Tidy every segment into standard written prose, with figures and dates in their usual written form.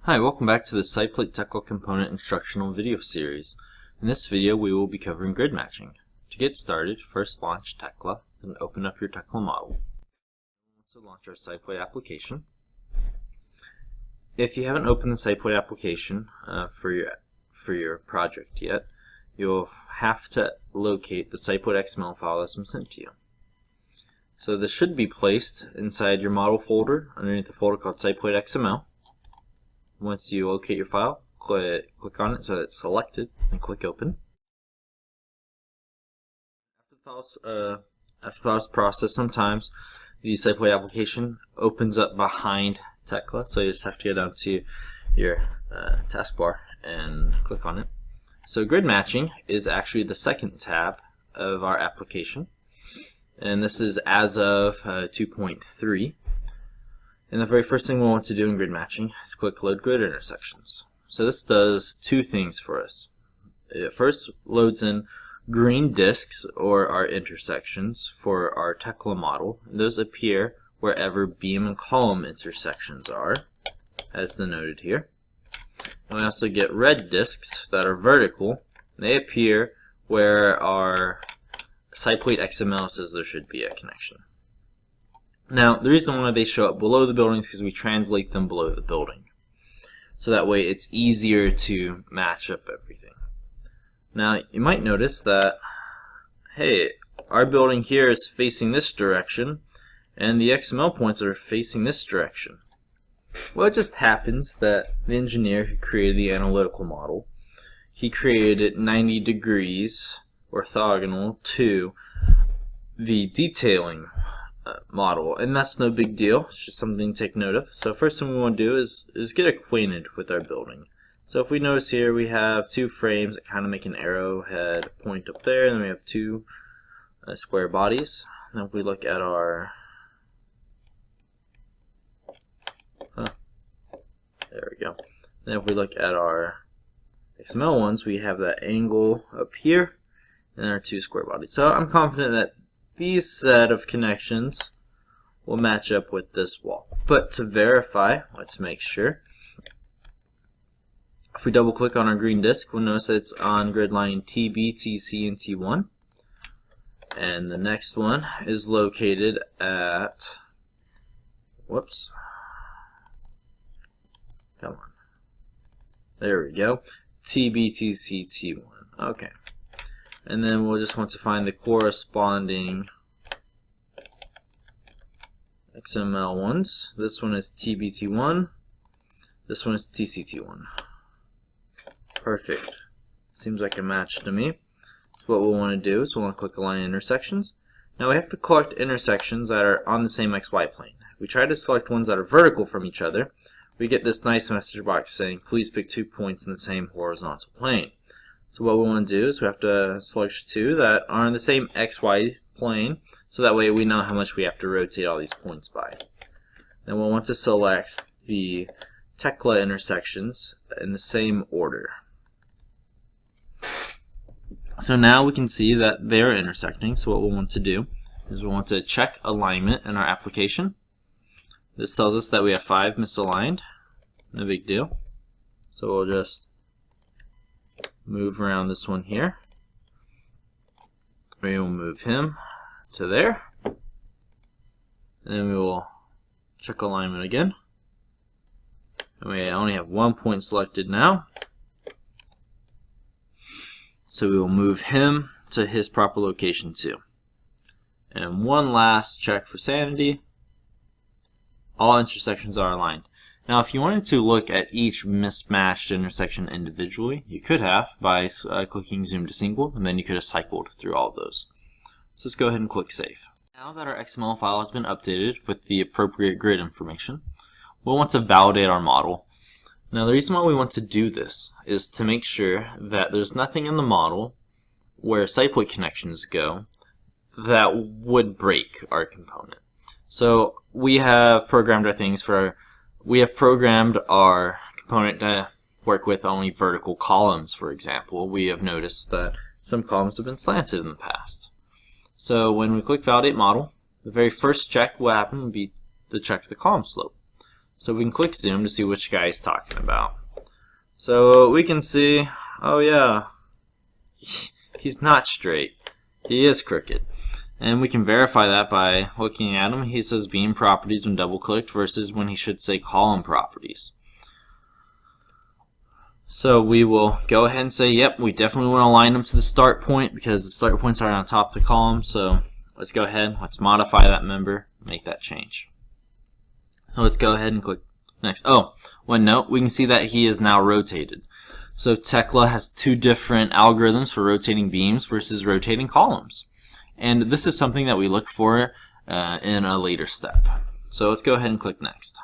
Hi, welcome back to the SidePlate Tekla Component instructional video series. In this video we will be covering grid matching. To get started, first launch Tekla and open up your Tekla model. We'll also launch our SidePlate application. If you haven't opened the SidePlate application for your project yet, you'll have to locate the SidePlate XML file that's been sent to you. So this should be placed inside your model folder underneath the folder called SidePlate XML. Once you locate your file, click on it so that it's selected and click open. After the file's processed, sometimes the SidePlate application opens up behind Tekla, so you just have to go down to your taskbar and click on it. So grid matching is actually the second tab of our application, and this is as of 2.3. And the very first thing we want to do in grid matching is click Load Grid Intersections. So this does two things for us. It first loads in green disks, or our intersections, for our Tekla model. Those appear wherever beam and column intersections are, as denoted here. And we also get red disks that are vertical. They appear where our SidePlate XML says there should be a connection. Now, the reason why they show up below the building is because we translate them below the building. So that way it's easier to match up everything. Now, you might notice that, hey, our building here is facing this direction, and the XML points are facing this direction. Well, it just happens that the engineer who created the analytical model, he created it 90 degrees orthogonal to the detailing model, and that's no big deal. It's just something to take note of. So first thing we want to do is get acquainted with our building. So if we notice here, we have two frames that kind of make an arrowhead point up there, and then we have two square bodies. Now if we look at our there we go. Then if we look at our XML ones, we have that angle up here and our two square bodies. So I'm confident that these set of connections will match up with this wall. But to verify, let's make sure. If we double click on our green disk, we'll notice that it's on grid line TB, TC, and T1. And the next one is located at, whoops, come on, there we go, TB, TC, T1. Okay. And then we'll just want to find the corresponding XML ones. This one is TBT1. This one is TCT1. Perfect. Seems like a match to me. So what we'll want to do is we'll want to click Align Intersections. Now we have to collect intersections that are on the same XY plane. If we try to select ones that are vertical from each other, we get this nice message box saying, please pick 2 points in the same horizontal plane. So what we want to do is we have to select two that are on the same XY plane, so that way we know how much we have to rotate all these points by. Then we'll want to select the Tekla intersections in the same order. So now we can see that they're intersecting, so what we'll want to do is we'll want to check alignment in our application. This tells us that we have 5 misaligned, no big deal. So we'll just move around this one here. We will move him to there. And then we will check alignment again. And we only have 1 point selected now. So we will move him to his proper location too. And one last check for sanity. All intersections are aligned. Now, if you wanted to look at each mismatched intersection individually, you could have by clicking Zoom to Single, and then you could have cycled through all of those. So let's go ahead and click Save. Now that our XML file has been updated with the appropriate grid information, we'll want to validate our model. Now, the reason why we want to do this is to make sure that there's nothing in the model where SidePlate connections go that would break our component. So we have programmed our things for we have programmed our component to work with only vertical columns, for example. We have noticed that some columns have been slanted in the past. So when we click Validate Model, the very first check will happen would be to check the column slope. So we can click zoom to see which guy he's talking about. So we can see, oh yeah, he's not straight. He is crooked. And we can verify that by looking at him. He says beam properties when double clicked versus when he should say column properties. So we will go ahead and say, yep, we definitely want to align them to the start point because the start points are on top of the column. So let's go ahead, let's modify that member, make that change. So let's go ahead and click next. Oh, one note, we can see that he is now rotated. So Tekla has two different algorithms for rotating beams versus rotating columns. And this is something that we look for in a later step. So let's go ahead and click next.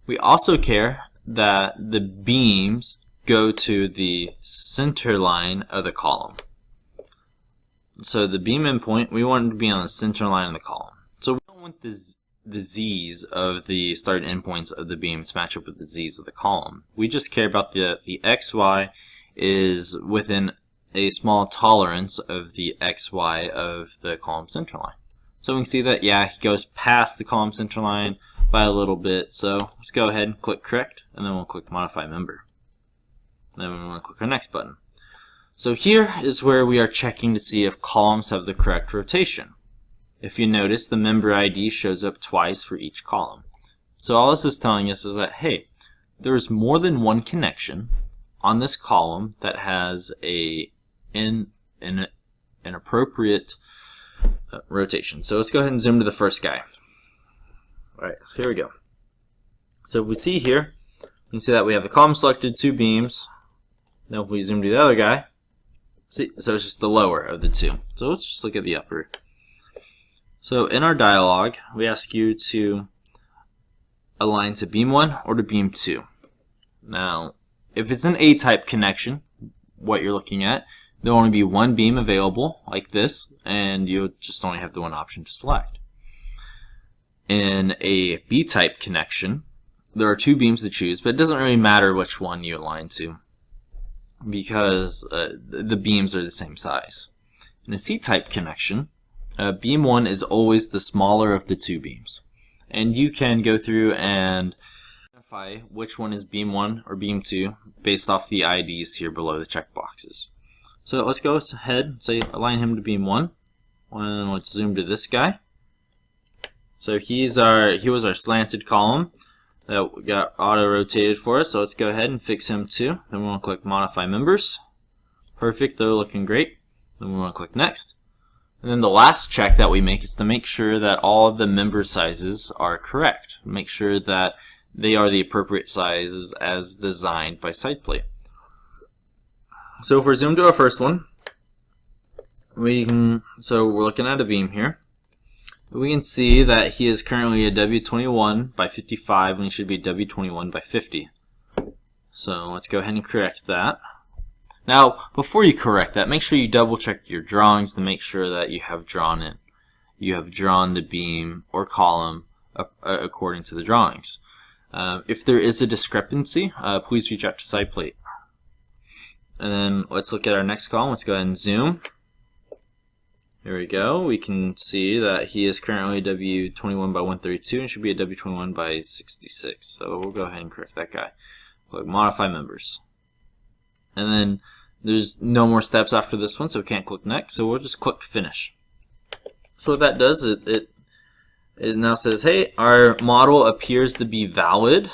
We also care that the beams go to the center line of the column. So the beam endpoint, we want it to be on the center line of the column. So we don't want the z's of the start and endpoints of the beam to match up with the z's of the column. We just care about the xy is within a small tolerance of the xy of the column center line. So we can see that, yeah, he goes past the column center line by a little bit. So let's go ahead and click correct, and then we'll click modify member. Then we want to click our next button. So here is where we are checking to see if columns have the correct rotation. If you notice, the member ID shows up twice for each column. So all this is telling us is that, hey, there's more than one connection on this column that has an appropriate rotation. So let's go ahead and zoom to the first guy. Alright, so here we go. So if we see here, you can see that we have the column selected, two beams. Now if we zoom to the other guy, see, so it's just the lower of the two. So let's just look at the upper. So in our dialog, we ask you to align to beam 1 or to beam 2. Now, if it's an A-type connection, what you're looking at, there'll only be one beam available, like this, and you'll just only have the one option to select. In a B-type connection, there are two beams to choose, but it doesn't really matter which one you align to because the beams are the same size. In a C-type connection, beam 1 is always the smaller of the two beams. And you can go through and identify which one is beam 1 or beam 2 based off the IDs here below the checkboxes. So let's go ahead and say align him to beam 1. And let's zoom to this guy. So he was our slanted column that got auto-rotated for us. So let's go ahead and fix him too. Then we want to click modify members. Perfect, they're looking great. Then we want to click next. And then the last check that we make is to make sure that all of the member sizes are correct. Make sure that they are the appropriate sizes as designed by SidePlate. So if we're zoomed to our first one, so we're looking at a beam here. We can see that he is currently a W21 by 55 when he should be a W21 by 50. So let's go ahead and correct that. Now, before you correct that, make sure you double check your drawings to make sure that you have drawn it. You have drawn the beam or column according to the drawings. If there is a discrepancy, please reach out to SidePlate. And then let's look at our next column. Let's go ahead and zoom. Here we go. We can see that he is currently W21 by 132 and should be a W21 by 66. So we'll go ahead and correct that guy. Click modify members. And then there's no more steps after this one, so we can't click next. So we'll just click finish. So what that does, it now says, hey, our model appears to be valid.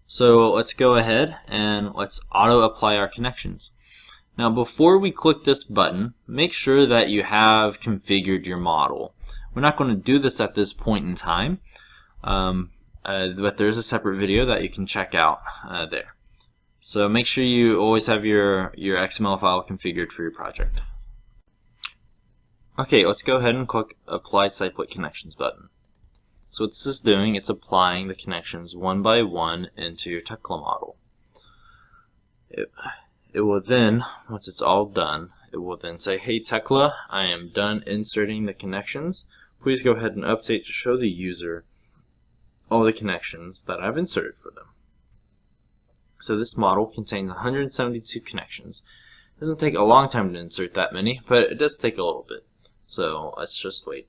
So let's go ahead and let's auto apply our connections. Now before we click this button, make sure that you have configured your model. We're not going to do this at this point in time, but there's a separate video that you can check out there. So make sure you always have your XML file configured for your project. Okay, let's go ahead and click Apply SidePlate Connections button. So what this is doing, it's applying the connections one by one into your Tekla model. It will then, once it's all done, it will then say, hey Tekla, I am done inserting the connections. Please go ahead and update to show the user all the connections that I've inserted for them. So this model contains 172 connections. It doesn't take a long time to insert that many, but it does take a little bit. So let's just wait.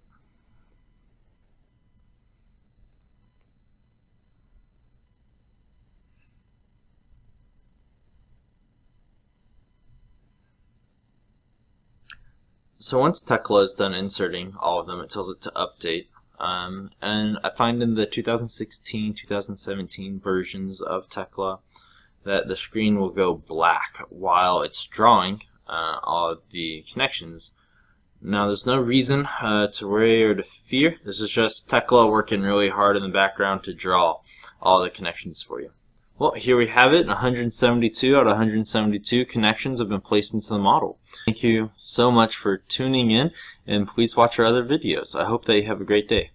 So once Tekla is done inserting all of them, it tells it to update. And I find in the 2016, 2017 versions of Tekla that the screen will go black while it's drawing all of the connections. Now there's no reason to worry or to fear. This is just Tekla working really hard in the background to draw all the connections for you. Well, here we have it. 172 out of 172 connections have been placed into the model. Thank you so much for tuning in, and please watch our other videos. I hope that you have a great day.